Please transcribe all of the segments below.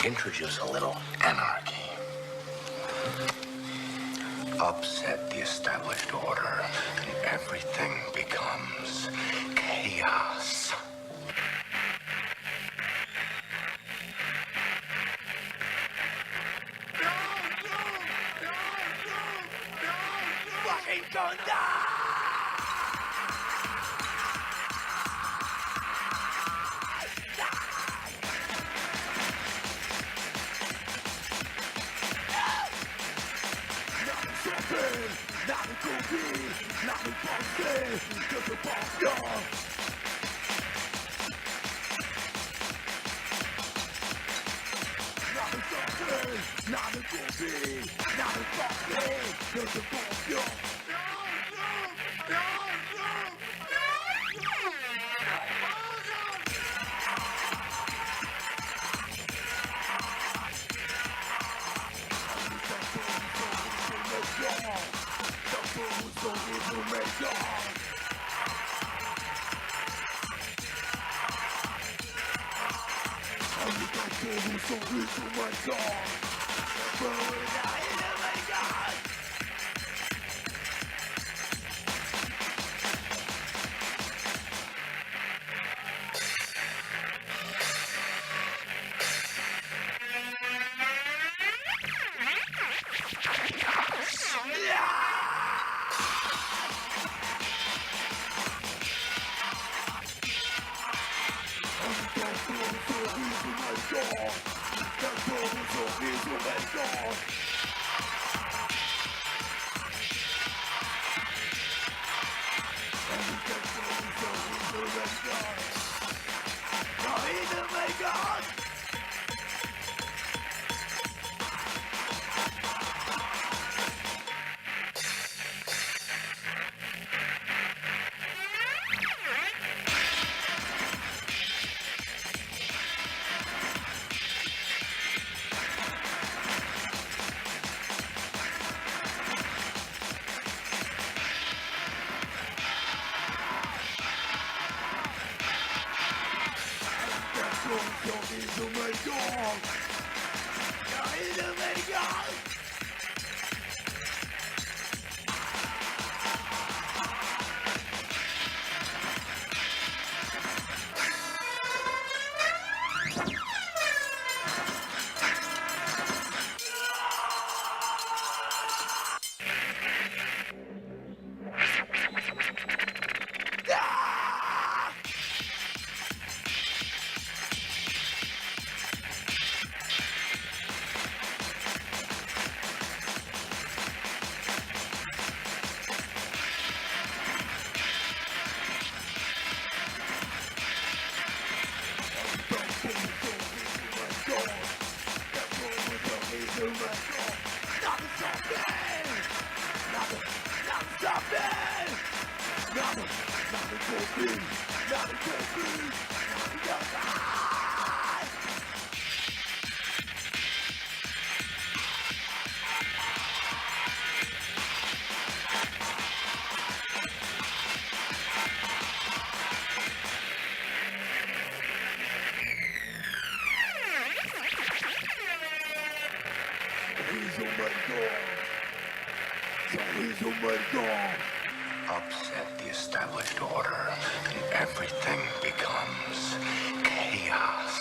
Introduce a little anarchy. Upset the established order, and everything becomes chaos. Fucking thunder! Not a copie, not a pensée, just a passion. Not a something, not a copie, not a pensée, just a passion. Upset the established order, and everything becomes chaos.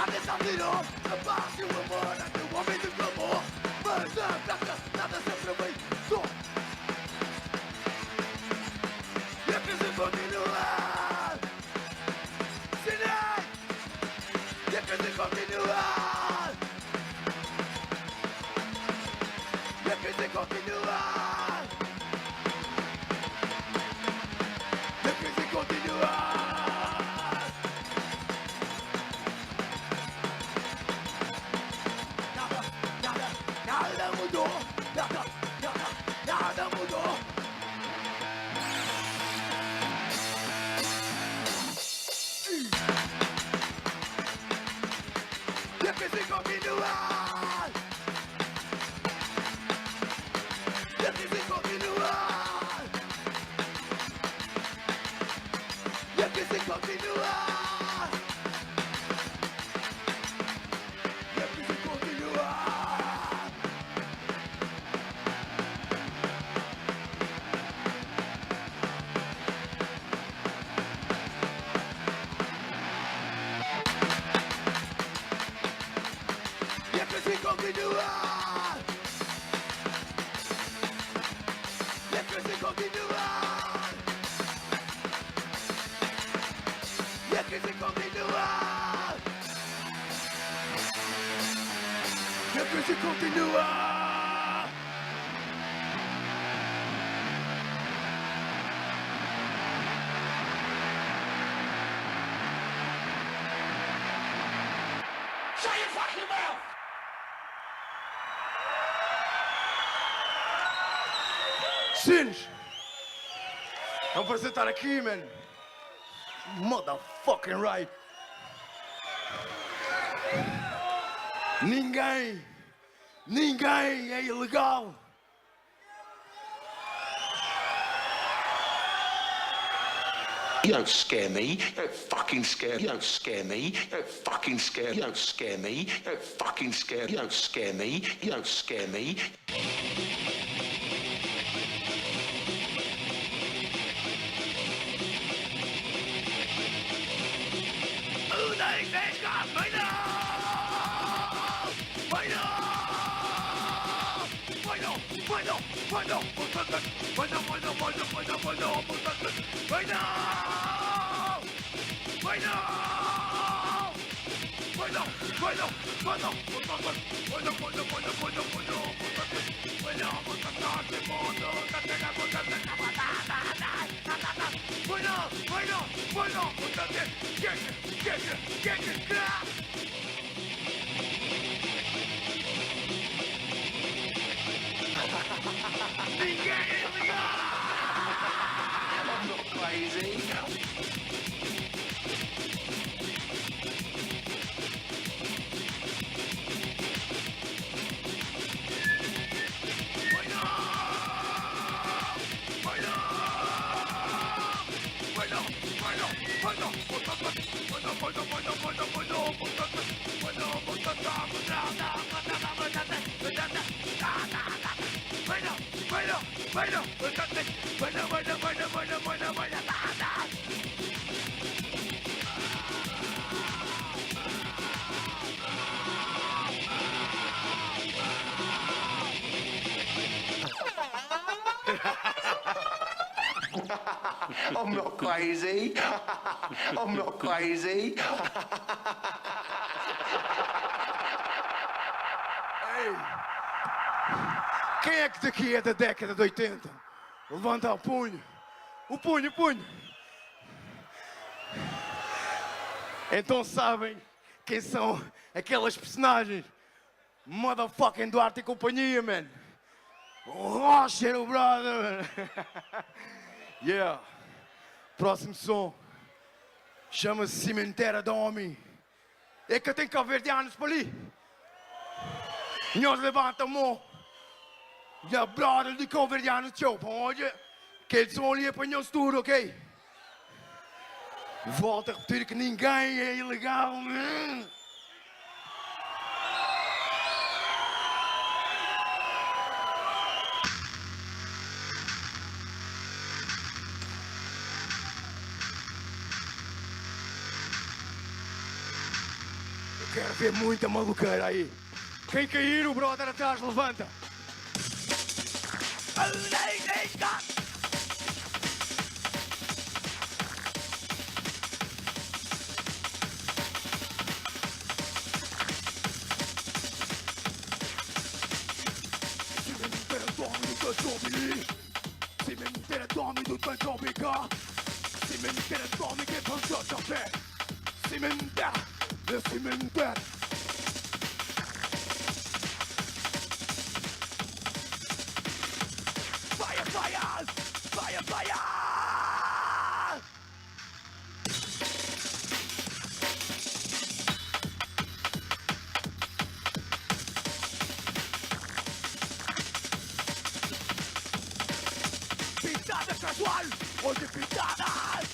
Nada é salteirão, a paz e o amor, nada é o homem do clamor. Mas na prática, nada sempre vem só. E a crise continua. Sinai! E a crise continua. E a crise continua. E a crise continua. Nada mudou, nada mudou. E a crise continua. E a crise continua. E a crise continua. E a crise continua. E a crise continua. E a crise continua. E a crise continua. E a crise continua. Shut your fucking mouth! Sins, vamos apresentar aqui, man. Motherfucking right. Ninguém é ilegal. You don't scare me. You don't fucking scare me. You don't scare me. You don't fucking scare me. You don't scare me. You don't fucking scare me. You don't scare me. You don't scare me. I'm not crazy. I'm not crazy. I'm not crazy. Ei, quem é que daqui é da década de 80? Levanta o punho. O punho. Então sabem quem são aquelas personagens? Motherfucking Duarte e companhia, man. O Rocher, o brother. Yeah. Próximo som. Chama-se Cimenteira do Homem. É que eu tenho calverdianos para ali. Nós levanta a mão. E a brother de calverdianos tchau. Pode. Que eles são ali para nós tudo, ok? Volto a repetir que ninguém é ilegal. Quero ver muita maluqueira aí. Quem cair, o brother atrás levanta. Cimentière dormi do canto bica. Cimentière dormi che fanno ciò. Cimentière, le cimentière. Fire, fire, fire, fire. Pintadas casual, hoje pintadas.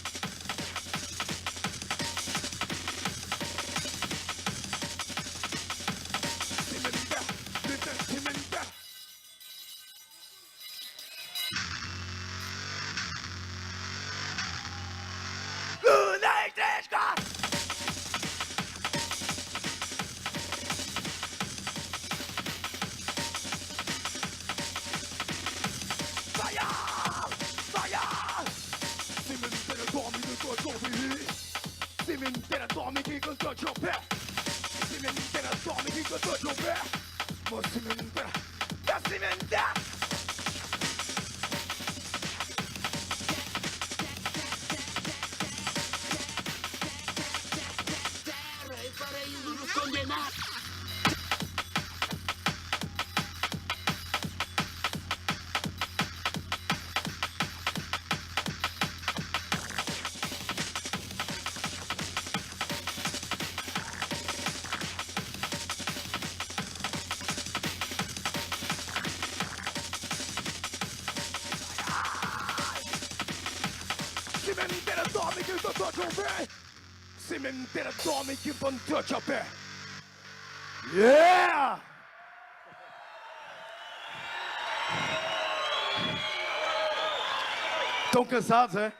Cimentière, cimentière. Elétrica! Fire! Fire! Cimentière dormi de toi dormi. Cimentière dormi qui con toi giocare. Cimentière dormi qui con toi giocare. Mo cimentière, la cimentière. Cimentière dormi qui con toi giocare. Cimentière dormi qui con toi giocare. Yeah! Estão cansados, é?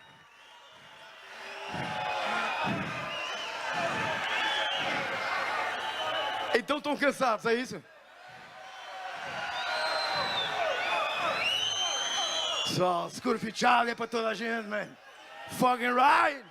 Então estão cansados, é isso? Pessoal, segura fechado é para toda a gente, man. Fucking right!